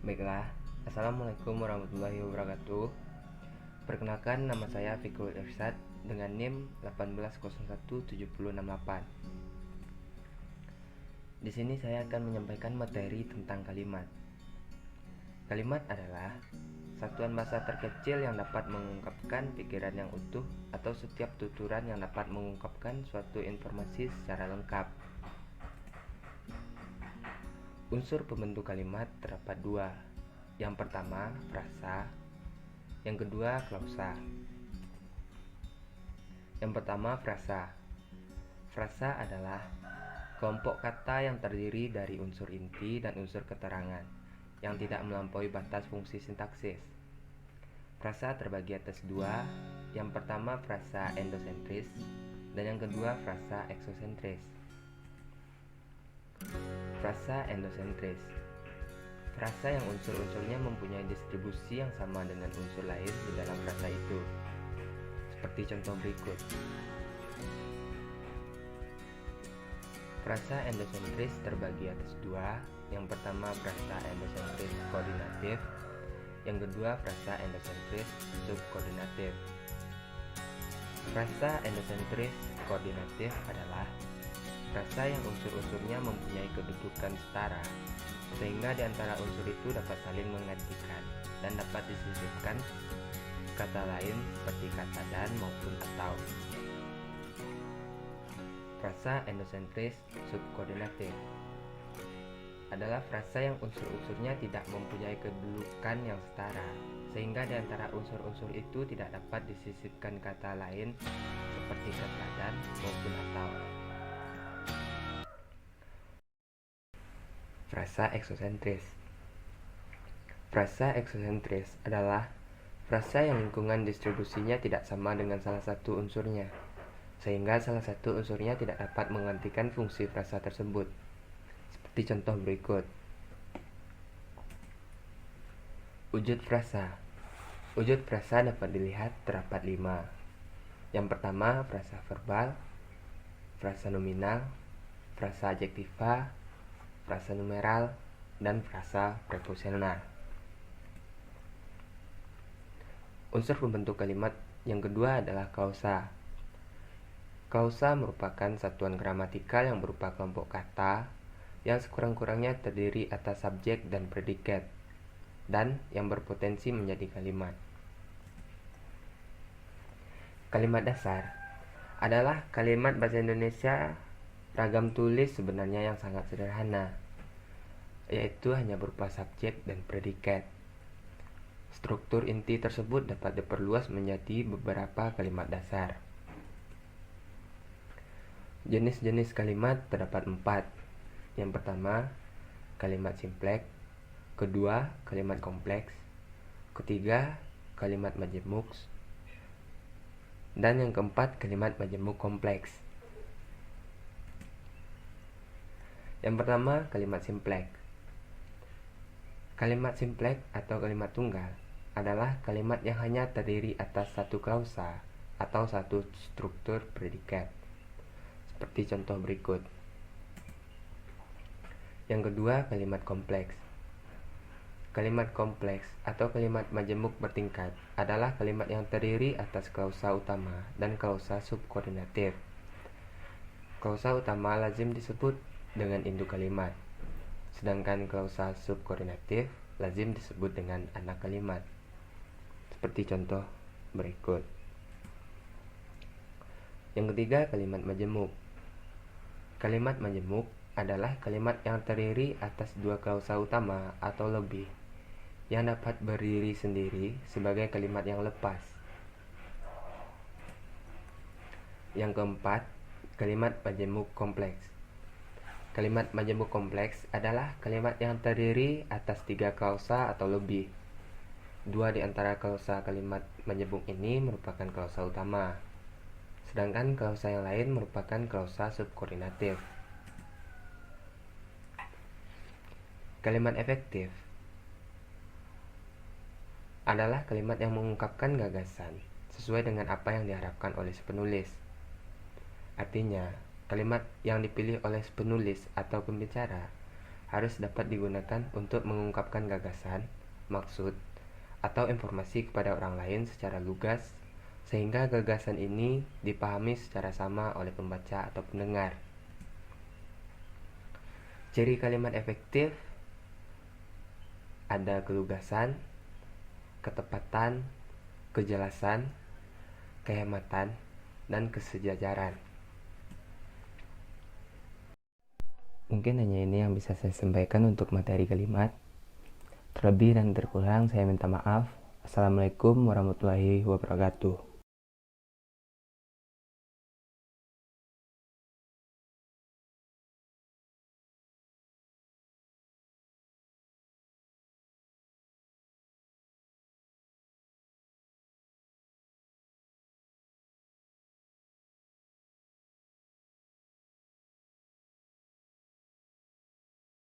Baiklah, Assalamualaikum warahmatullahi wabarakatuh. Perkenalkan, nama saya Fikrul Irsyad dengan NIM 18017068. Di sini saya akan menyampaikan materi tentang kalimat. Kalimat adalah satuan bahasa terkecil yang dapat mengungkapkan pikiran yang utuh atau setiap tuturan yang dapat mengungkapkan suatu informasi secara lengkap. Unsur pembentuk kalimat terdapat dua. Yang pertama, frasa. Yang kedua, klausa. Yang pertama, frasa. Frasa adalah kelompok kata yang terdiri dari unsur inti dan unsur keterangan yang tidak melampaui batas fungsi sintaksis. Frasa terbagi atas dua. Yang pertama, frasa endosentris, dan yang kedua, frasa eksosentris. Frasa endosentris, frasa yang unsur-unsurnya mempunyai distribusi yang sama dengan unsur lain di dalam frasa itu. Seperti contoh berikut. Frasa endosentris terbagi atas dua. Yang pertama, frasa endosentris koordinatif. Yang kedua, frasa endosentris subkoordinatif. Frasa endosentris koordinatif adalah frasa yang unsur-unsurnya mempunyai kedudukan setara, sehingga di antara unsur itu dapat saling menggantikan dan dapat disisipkan kata lain seperti kata dan maupun atau. Frasa endosentris subkoordinatif adalah frasa yang unsur-unsurnya tidak mempunyai kedudukan yang setara, sehingga di antara unsur-unsur itu tidak dapat disisipkan kata lain seperti kata dan maupun atau. Frasa eksosentris. Frasa eksosentris adalah frasa yang lingkungan distribusinya tidak sama dengan salah satu unsurnya, sehingga salah satu unsurnya tidak dapat menggantikan fungsi frasa tersebut. Seperti contoh berikut. Wujud frasa. Wujud frasa dapat dilihat terdapat 5. Yang pertama, frasa verbal, frasa nominal, frasa adjektiva, frasa numeral, dan frasa preposisional. Unsur pembentuk kalimat yang kedua adalah klausa. Klausa merupakan satuan gramatikal yang berupa kelompok kata yang sekurang-kurangnya terdiri atas subjek dan predikat, dan yang berpotensi menjadi kalimat. Kalimat dasar adalah kalimat bahasa Indonesia ragam tulis sebenarnya yang sangat sederhana, yaitu hanya berupa subjek dan predikat. Struktur inti tersebut dapat diperluas menjadi beberapa kalimat dasar. Jenis-jenis kalimat terdapat 4. Yang pertama, kalimat simpleks. Kedua, kalimat kompleks. Ketiga, kalimat majemuk. Dan yang keempat, kalimat majemuk kompleks. Yang pertama, kalimat simpleks. Kalimat simpleks atau kalimat tunggal adalah kalimat yang hanya terdiri atas satu klausa atau satu struktur predikat. Seperti contoh berikut. Yang kedua, kalimat kompleks. Kalimat kompleks atau kalimat majemuk bertingkat adalah kalimat yang terdiri atas klausa utama dan klausa subkoordinatif. Klausa utama lazim disebut dengan induk kalimat, sedangkan klausa subkoordinatif lazim disebut dengan anak kalimat. Seperti contoh berikut. Yang ketiga, kalimat majemuk. Kalimat majemuk adalah kalimat yang terdiri atas dua klausa utama atau lebih, yang dapat berdiri sendiri sebagai kalimat yang lepas. Yang keempat, kalimat majemuk kompleks. Kalimat majemuk kompleks adalah kalimat yang terdiri atas 3 klausa atau lebih. 2 di antara klausa kalimat majemuk ini merupakan klausa utama, sedangkan klausa yang lain merupakan klausa subkoordinatif. Kalimat efektif adalah kalimat yang mengungkapkan gagasan sesuai dengan apa yang diharapkan oleh si penulis. Artinya, kalimat yang dipilih oleh penulis atau pembicara harus dapat digunakan untuk mengungkapkan gagasan, maksud, atau informasi kepada orang lain secara lugas, sehingga gagasan ini dipahami secara sama oleh pembaca atau pendengar. Ciri kalimat efektif ada kelugasan, ketepatan, kejelasan, kehematan, dan kesejajaran. Mungkin hanya ini yang bisa saya sampaikan untuk materi kalimat. Terlebih dan terkurang saya minta maaf. Assalamualaikum warahmatullahi wabarakatuh.